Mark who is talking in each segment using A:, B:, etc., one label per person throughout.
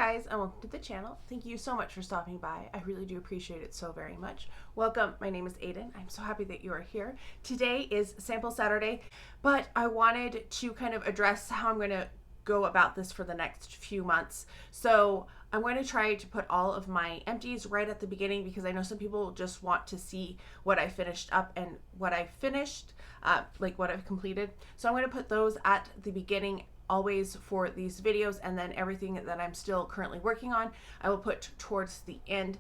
A: guys, and welcome to the channel. Thank you so much for stopping by. I really do appreciate it so very much. Welcome, my name is Aiden. I'm so happy that you are here. Today is Sample Saturday, but I wanted to kind of address how I'm going to go about this for the next few months. So I'm going to try to put all of my empties right at the beginning because I know some people just want to see what I finished up and what I finished, like what I've completed. So I'm going to put those at the beginning always for these videos, and then everything that I'm still currently working on I will put towards the end,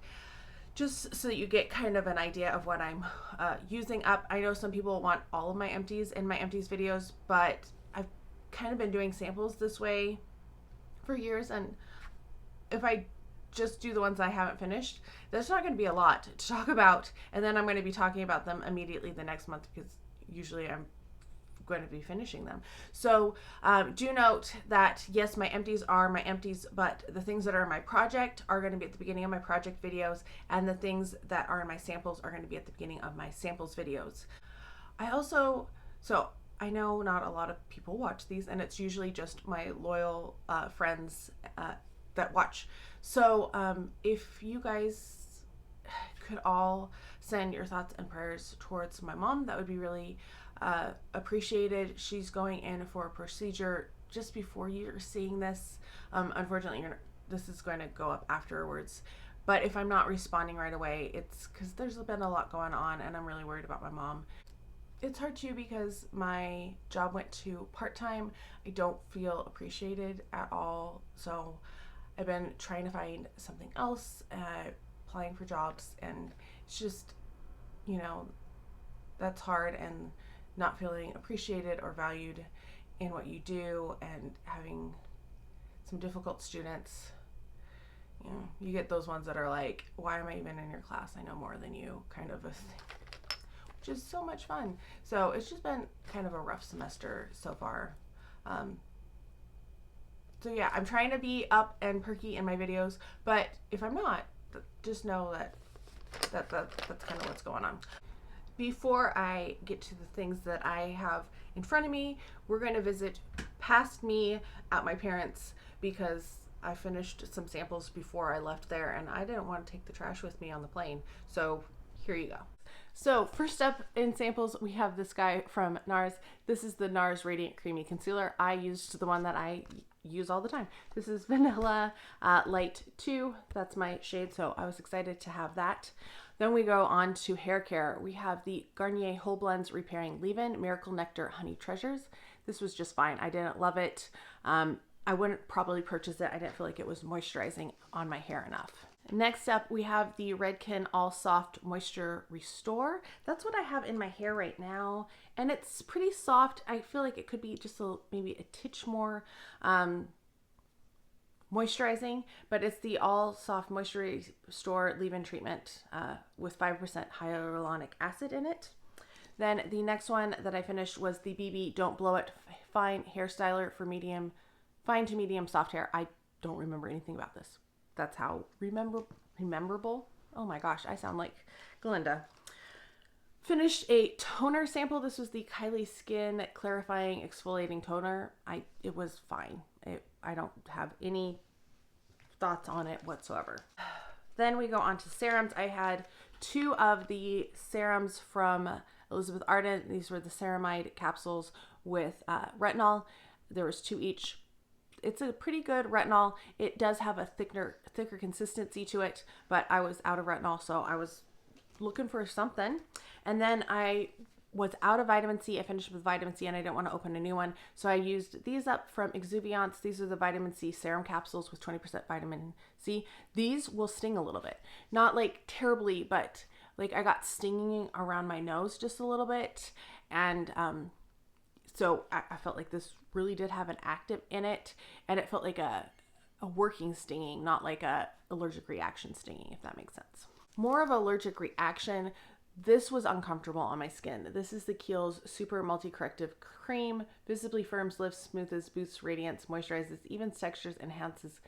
A: just so that you get kind of an idea of what I'm using up. I know some people want all of my empties in my empties videos, but I've kind of been doing samples this way for years, and if I just do the ones I haven't finished, there's not going to be a lot to talk about, and then I'm going to be talking about them immediately the next month because usually I'm going to be finishing them. So do note that yes, my empties are my empties, but the things that are in my project are going to be at the beginning of my project videos, and the things that are in my samples are going to be at the beginning of my samples videos. I know not a lot of people watch these, and it's usually just my loyal friends that watch. So if you guys could all send your thoughts and prayers towards my mom, that would be really appreciated. She's going in for a procedure just before you're seeing this. Unfortunately, this is going to go up afterwards. But if I'm not responding right away, it's because there's been a lot going on, and I'm really worried about my mom. It's hard too because my job went to part-time. I don't feel appreciated at all. So I've been trying to find something else, applying for jobs, and it's just, that's hard, and not feeling appreciated or valued in what you do, and having some difficult students. You get those ones that are like, why am I even in your class? I know more than you, kind of a thing, which is so much fun. So it's just been kind of a rough semester so far. So yeah, I'm trying to be up and perky in my videos, but if I'm not, just know that's kind of what's going on. Before I get to the things that I have in front of me, we're going to visit past me at my parents' because I finished some samples before I left there, and I didn't want to take the trash with me on the plane. So here you go. So first up in samples, we have this guy from NARS. This is the NARS Radiant Creamy Concealer. I used the one that I use all the time. This is Vanilla Light 2. That's my shade, so I was excited to have that. Then we go on to hair care. We have the Garnier Whole Blends Repairing Leave-In Miracle Nectar Honey Treasures. This was just fine. I didn't love it. I wouldn't probably purchase it. I didn't feel like it was moisturizing on my hair enough. Next up, we have the Redken All Soft Moisture Restore. That's what I have in my hair right now, and it's pretty soft. I feel like it could be just maybe a titch more moisturizing, but it's the All Soft Moisture Restore Leave-In Treatment with 5% hyaluronic acid in it. Then the next one that I finished was the BB Don't Blow It Fine Hair Styler for fine to medium soft hair. I don't remember anything about this. That's how rememberable. Oh my gosh, I sound like Glinda. Finished a toner sample. This was the Kylie Skin Clarifying Exfoliating Toner. It was fine. I don't have any thoughts on it whatsoever. Then we go on to serums. I had 2 of the serums from Elizabeth Arden. These were the ceramide capsules with retinol. There was 2 each. It's a pretty good retinol. It does have a thicker consistency to it, but I was out of retinol, so I was looking for something. And then I was out of vitamin C. I finished with vitamin C, and I didn't want to open a new one, so I used these up from Exuviance. These are the vitamin C serum capsules with 20% vitamin C. These will sting a little bit, not like terribly, but like I got stinging around my nose just a little bit, and so I felt like this really did have an active in it, and it felt like a working stinging, not like a allergic reaction stinging, if that makes sense. More of an allergic reaction. This was uncomfortable on my skin. This is the Kiehl's Super Multi-Corrective Cream. Visibly firms, lifts, smooths, boosts radiance, moisturizes, evens textures, enhances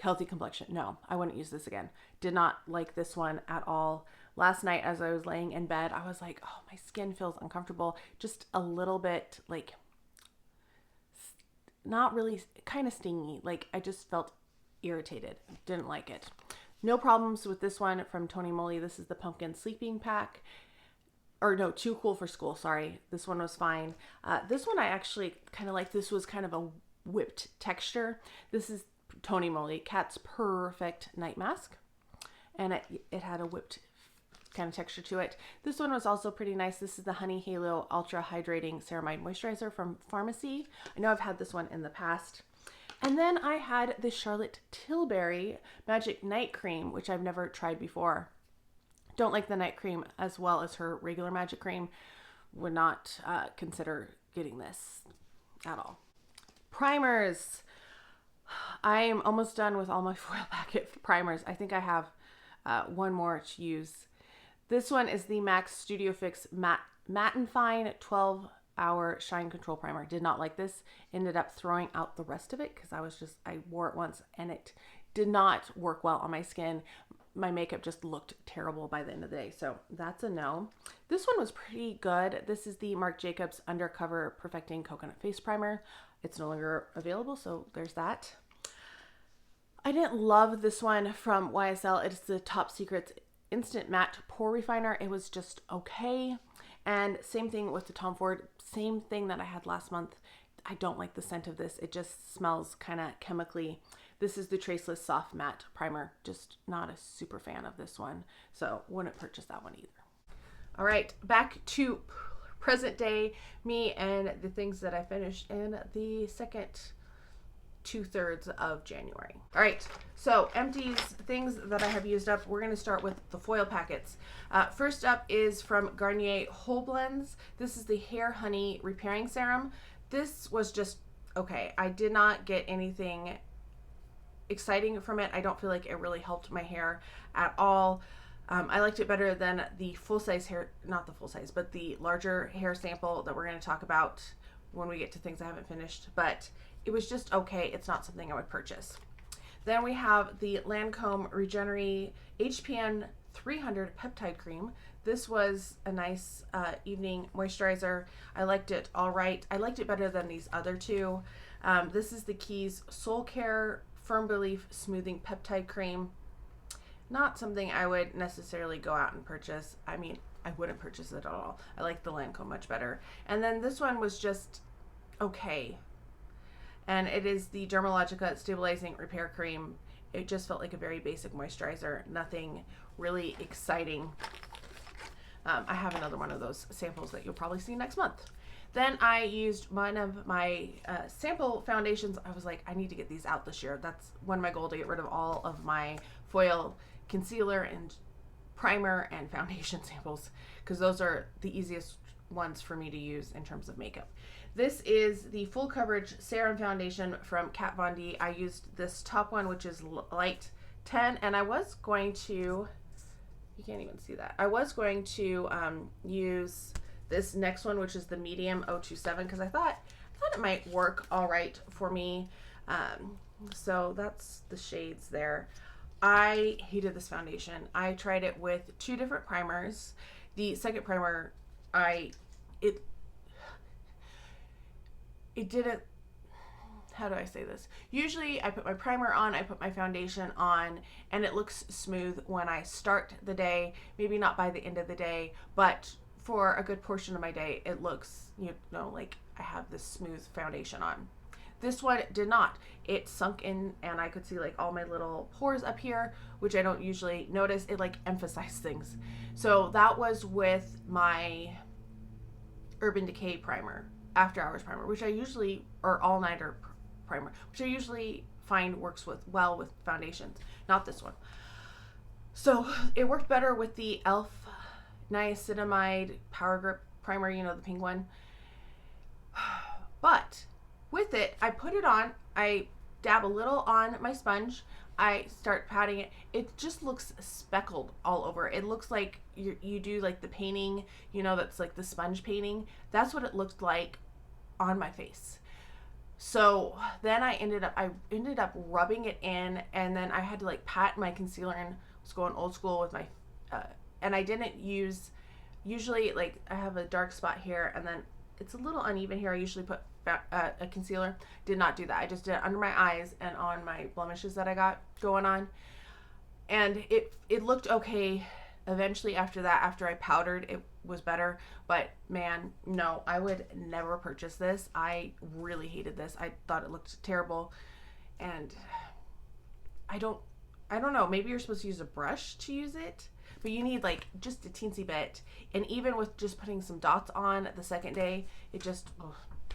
A: healthy complexion. No, I wouldn't use this again. Did not like this one at all. Last night as I was laying in bed, I was like, oh, my skin feels uncomfortable. Just a little bit like, not really, kind of stingy. Like I just felt irritated. Didn't like it. No problems with this one from Tony Moly. This is the pumpkin sleeping pack. Or no, Too Cool for School, sorry. This one was fine. This one I actually kind of like. This was kind of a whipped texture. This is Tony Moly, Cat's Perfect Night Mask. And it had a whipped kind of texture to it. This one was also pretty nice. This is the Honey Halo Ultra Hydrating Ceramide Moisturizer from Pharmacy. I know I've had this one in the past. And then I had the Charlotte Tilbury Magic Night Cream, which I've never tried before. Don't like the night cream as well as her regular magic cream. Would not consider getting this at all. Primers. I am almost done with all my foil packet primers. I think I have one more to use. This one is the MAC Studio Fix Matte and Fine 12-Hour Shine Control Primer. Did not like this. Ended up throwing out the rest of it because I wore it once and it did not work well on my skin. My makeup just looked terrible by the end of the day. So that's a no. This one was pretty good. This is the Marc Jacobs Undercover Perfecting Coconut Face Primer. It's no longer available, so there's that. I didn't love this one from YSL. It's the Top Secrets Instant Matte Pore Refiner. It was just okay. And same thing with the Tom Ford. Same thing that I had last month. I don't like the scent of this. It just smells kind of chemically. This is the Traceless Soft Matte Primer. Just not a super fan of this one. So wouldn't purchase that one either. All right, back to present day me and the things that I finished in the second 2/3 of January. All right, so empties, things that I have used up. We're going to start with the foil packets. First up is from Garnier Whole Blends. This is the Hair Honey Repairing Serum. This was just okay. I did not get anything exciting from it. I don't feel like it really helped my hair at all. I liked it better than the full-size hair, not the full-size, but the larger hair sample that we're going to talk about when we get to things I haven't finished. But it was just okay. It's not something I would purchase. Then we have the Lancome Regenerate HPN 300 Peptide Cream. This was a nice evening moisturizer. I liked it all right. I liked it better than these other two. This is the Keys Soul Care Firm Relief Smoothing Peptide Cream. Not something I would necessarily go out and purchase. I mean, I wouldn't purchase it at all. I like the Lancome much better. And then this one was just okay. And it is the Dermalogica Stabilizing Repair Cream. It just felt like a very basic moisturizer. Nothing really exciting. I have another one of those samples that you'll probably see next month. Then I used one of my sample foundations. I was like, I need to get these out this year. That's one of my goals, to get rid of all of my foil concealer and primer and foundation samples, because those are the easiest ones for me to use in terms of makeup. This is the Full Coverage Serum Foundation from Kat Von D. I used this top one, which is light 10, and I was going to, you can't even see that. I was going to use this next one, which is the medium 027, because I thought it might work all right for me. So that's the shades there. I hated this foundation. I tried it with 2 different primers. The second primer, it didn't, how do I say this? Usually I put my primer on, I put my foundation on, and it looks smooth when I start the day, maybe not by the end of the day, but for a good portion of my day, it looks, like I have this smooth foundation on. This one did not. It sunk in and I could see like all my little pores up here, which I don't usually notice. It like emphasized things. So that was with my Urban Decay primer, After Hours primer, which I usually, or All Nighter primer, which I usually find works well with foundations. Not this one. So it worked better with the e.l.f. Niacinamide Power Grip primer, the pink one. But with it, I put it on, I dab a little on my sponge, I start patting it. It just looks speckled all over. It looks like you do like the painting, that's like the sponge painting. That's what it looked like on my face. So then I ended up rubbing it in, and then I had to like pat my concealer in. I was going old school with my, and I didn't use, usually like I have a dark spot here and then it's a little uneven here. I usually put a concealer. Did not do that. I just did it under my eyes and on my blemishes that I got going on. And it looked okay eventually after that. After I powdered, it was better. But man, no, I would never purchase this. I really hated this. I thought it looked terrible. And I don't know. Maybe you're supposed to use a brush to use it, but you need like just a teensy bit. And even with just putting some dots on the second day, it just,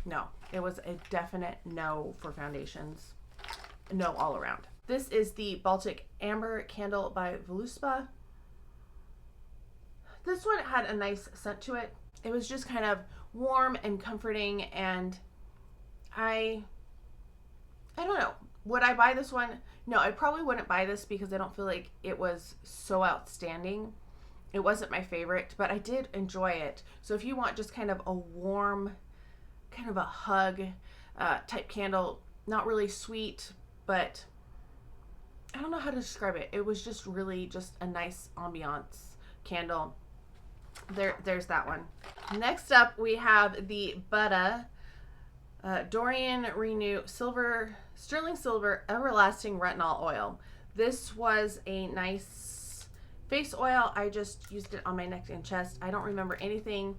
A: no. It was a definite no for foundations. No all around. This is the Baltic Amber Candle by Voluspa. This one had a nice scent to it. It was just kind of warm and comforting, and I don't know. Would I buy this one? No, I probably wouldn't buy this because I don't feel like it was so outstanding. It wasn't my favorite, but I did enjoy it. So if you want just kind of a warm, kind of a hug type candle, not really sweet, but I don't know how to describe it. It was just really just a nice ambiance candle. There's that one. Next up, we have the Buddha Dorian Renew Sterling Silver Everlasting Retinol Oil. This was a nice face oil. I just used it on my neck and chest. I don't remember anything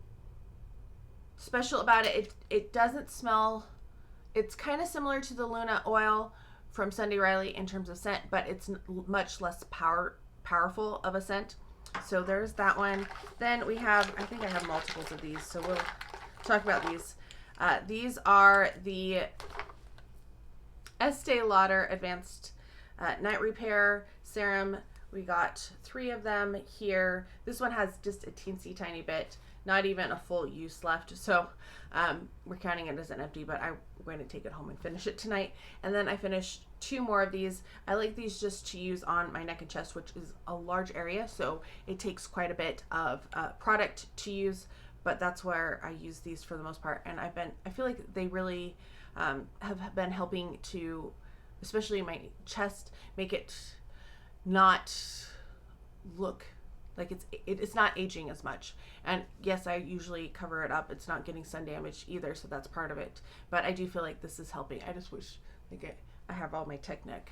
A: special about it. It doesn't smell. It's kind of similar to the Luna oil from Sunday Riley in terms of scent, but it's much less powerful of a scent. So there's that one. Then we have, I think I have multiples of these, so we'll talk about these. These are the Estee Lauder Advanced Night Repair Serum. We got 3 of them here. This one has just a teensy tiny bit, not even a full use left. So we're counting it as an empty, but I'm going to take it home and finish it tonight. And then I finished 2 more of these. I like these just to use on my neck and chest, which is a large area, so it takes quite a bit of product to use, but that's where I use these for the most part. And I feel like they really have been helping to, especially my chest, make it not look like it's not aging as much. And yes, I usually cover it up. It's not getting sun damage either, so that's part of it. But I do feel like this is helping. I just wish I have all my tech neck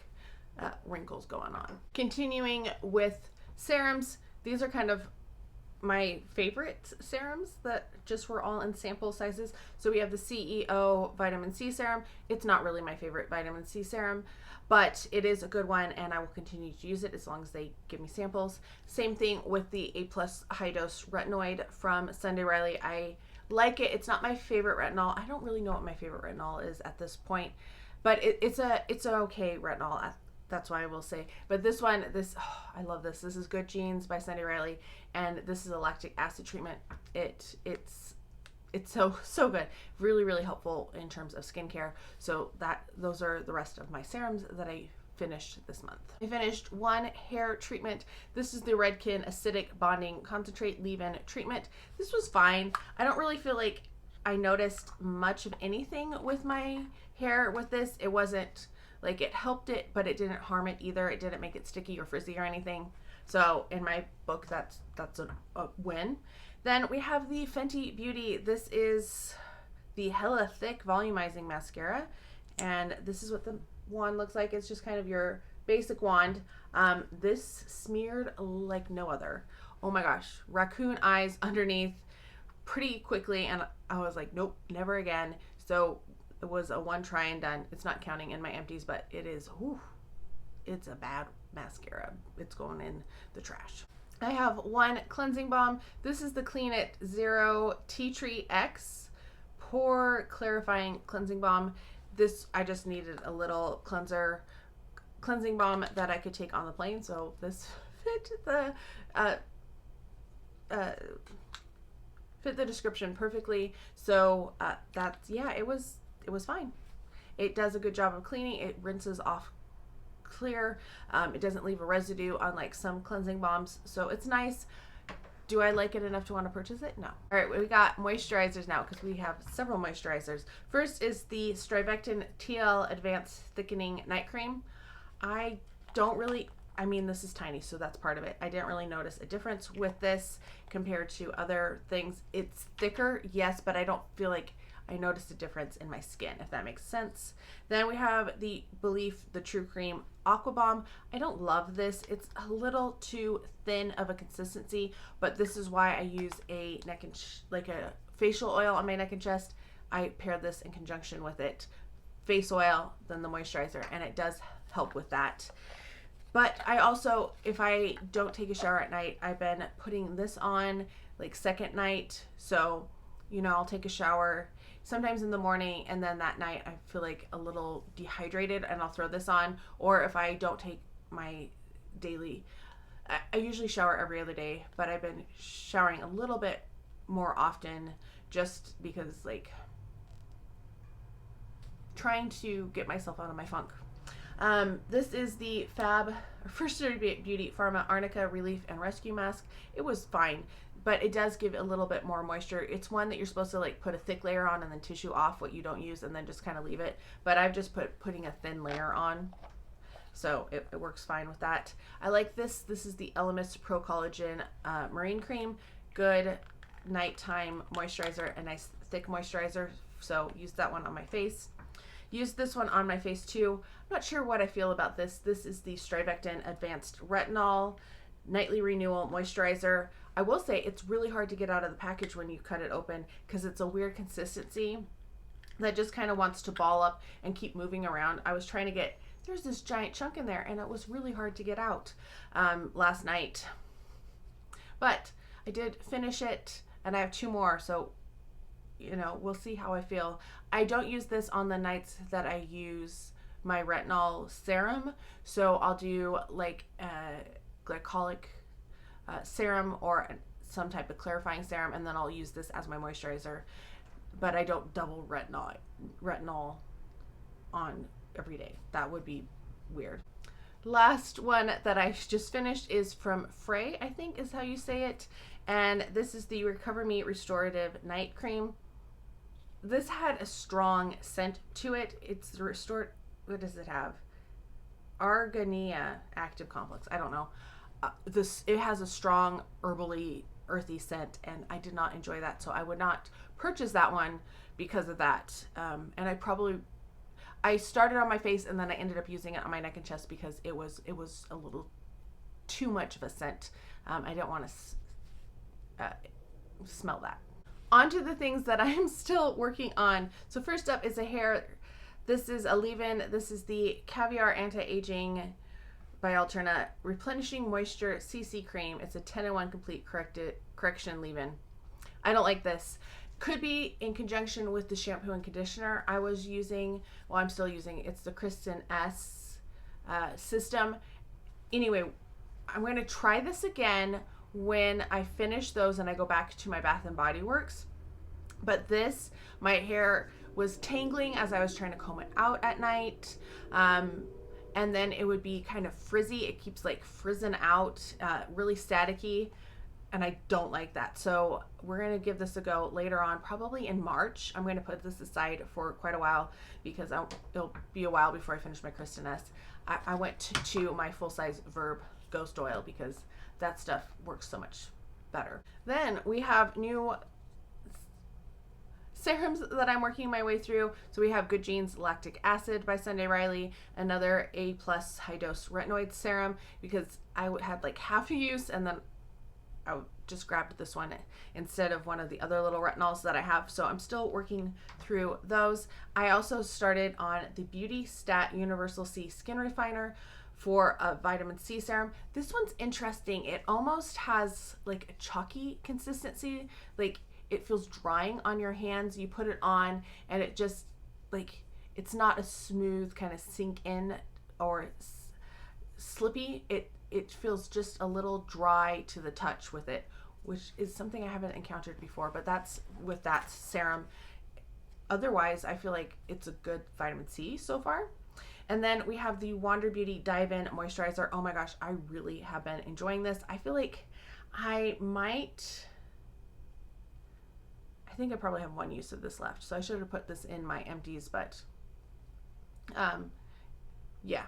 A: wrinkles going on. Continuing with serums, these are kind of my favorite serums that just were all in sample sizes. So we have the CEO Vitamin C Serum. It's not really my favorite vitamin C serum, but it is a good one, and I will continue to use it as long as they give me samples. Same thing with the A+ High Dose Retinoid from Sunday Riley. I like it. It's not my favorite retinol. I don't really know what my favorite retinol is at this point, but it's an okay retinol. That's why I will say. But this one, I love this. This is Good Genes by Sunday Riley, and this is a lactic acid treatment. It's so good. Really, really helpful in terms of skincare. So those are the rest of my serums that I finished this month. I finished one hair treatment. This is the Redken Acidic Bonding Concentrate Leave-In Treatment. This was fine. I don't really feel like I noticed much of anything with my hair with this. It wasn't like it helped it, but it didn't harm it either. It didn't make it sticky or frizzy or anything. So in my book, that's a win. Then we have the Fenty Beauty. This is the Hella Thick Volumizing Mascara, and this is what the wand looks like. It's just kind of your basic wand. This smeared like no other. Oh my gosh, raccoon eyes underneath pretty quickly, and I was like, nope, never again. So it was a one try and done. It's not counting in my empties, but it is, it's a bad mascara. It's going in the trash. I have one cleansing balm. This is the Clean It Zero Tea Tree X Pore Clarifying Cleansing Balm. This, I just needed a little cleansing balm that I could take on the plane. So this fit the description perfectly. So it was fine. It does a good job of cleaning. It rinses off clear. It doesn't leave a residue unlike some cleansing balms, so it's nice. Do I like it enough to want to purchase it? No. All right, we got moisturizers now because we have several moisturizers. First is the Strivectin TL Advanced Thickening Night Cream. This is tiny, so that's part of it. I didn't really notice a difference with this compared to other things. It's thicker, yes, but I don't feel like I noticed a difference in my skin, if that makes sense. Then we have the Belief the True Cream Aqua Bomb. I don't love this. It's a little too thin of a consistency, but this is why I use a like a facial oil on my neck and chest. I pair this in conjunction with it, face oil, then the moisturizer, and it does help with that. But I also, if I don't take a shower at night, I've been putting this on like second night. So, you know, I'll take a shower sometimes in the morning, and then that night I feel like a little dehydrated and I'll throw this on. Or if I don't take my daily, I usually shower every other day, but I've been showering a little bit more often just because, like, trying to get myself out of my funk. This is the Fab First Beauty Pharma Arnica Relief and Rescue Mask. It was fine, but it does give a little bit more moisture. It's one that you're supposed to like put a thick layer on and then tissue off what you don't use and then just kind of leave it. But I've just putting a thin layer on. So it works fine with that. I like this. This is the Elemis Pro Collagen Marine Cream. Good nighttime moisturizer, a nice thick moisturizer. So use that one on my face. Use this one on my face too. I'm not sure what I feel about this. This is the Strivectin Advanced Retinol Nightly Renewal Moisturizer. I will say it's really hard to get out of the package when you cut it open because it's a weird consistency that just kind of wants to ball up and keep moving around. I was trying to get, there's this giant chunk in there and it was really hard to get out last night. But I did finish it and I have 2 more, so you know, we'll see how I feel. I don't use this on the nights that I use my retinol serum, so I'll do like a glycolic serum or some type of clarifying serum, and then I'll use this as my moisturizer. But I don't double retinol on every day. That would be weird. Last one that I just finished is from Frey, I think is how you say it, and this is the Recover Me Restorative Night Cream. This had a strong scent to it. It's the restored, what does it have? Argania active complex. I don't know. It has a strong herbally earthy scent, and I did not enjoy that, so I would not purchase that one because of that. And I started on my face and then I ended up using it on my neck and chest because it was a little too much of a scent. I didn't want to smell that. On to the things that I'm still working on. So first up is a hair. This is a leave-in. This is the Caviar Anti-Aging by Alterna Replenishing Moisture CC Cream. It's a 10-in-1 complete correction leave-in. I don't like this. Could be in conjunction with the shampoo and conditioner I was using. Well, I'm still using. It's the Kristen S system. Anyway, I'm going to try this again when I finish those and I go back to my Bath and Body Works. But this, my hair was tangling as I was trying to comb it out at night. And then it would be kind of frizzy. It keeps like frizzing out, really staticky. And I don't like that. So we're going to give this a go later on, probably in March. I'm going to put this aside for quite a while because it'll be a while before I finish my Kristen S. I went to my full-size Verb Ghost Oil because that stuff works so much better. Then we have new serums that I'm working my way through. So we have Good Genes Lactic Acid by Sunday Riley, another A+ high dose retinoid serum because I had like half a use and then I just grabbed this one instead of one of the other little retinols that I have. So I'm still working through those. I also started on the Beauty Stat Universal C Skin Refiner for a vitamin C serum. This one's interesting. It almost has like a chalky consistency. Like it feels drying on your hands. You put it on and it just like, it's not a smooth kind of sink in or slippy. It feels just a little dry to the touch with it, which is something I haven't encountered before, but that's with that serum. Otherwise, I feel like it's a good vitamin C so far. And then we have the Wander Beauty Dive-In Moisturizer. Oh my gosh, I really have been enjoying this. I feel like I think I probably have one use of this left, so I should have put this in my empties, but yeah.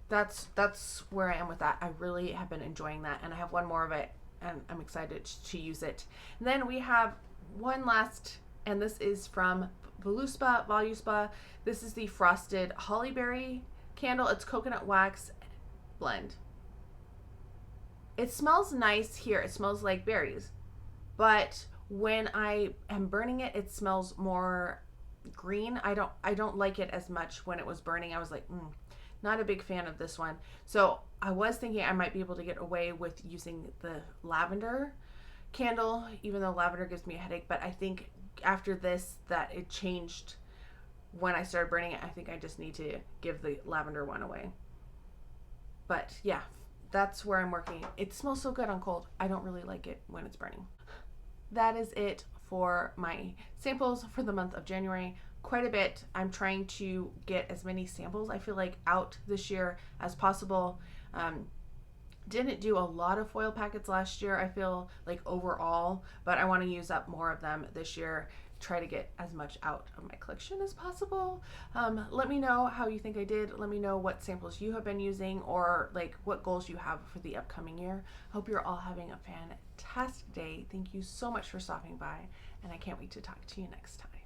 A: That's where I am with that. I really have been enjoying that, and I have one more of it, and I'm excited to use it. And then we have one last and this is from Voluspa. This is the Frosted Hollyberry candle. It's coconut wax blend. It smells nice here. It smells like berries, but when I am burning it, it smells more green. I don't like it as much when it was burning. I was like, not a big fan of this one. So I was thinking I might be able to get away with using the lavender candle, even though lavender gives me a headache. But I think after this that it changed when I started burning it. I think I just need to give the lavender one away. But yeah, that's where I'm working. It smells so good on cold. I don't really like it when it's burning. That is it for my samples for the month of January. Quite a bit. I'm trying to get as many samples, I feel like, out this year as possible. Didn't do a lot of foil packets last year, I feel like, overall, but I want to use up more of them this year. Try to get as much out of my collection as possible. Let me know how you think I did. Let me know what samples you have been using, or like what goals you have for the upcoming year. Hope you're all having a fantastic day. Thank you so much for stopping by, and I can't wait to talk to you next time.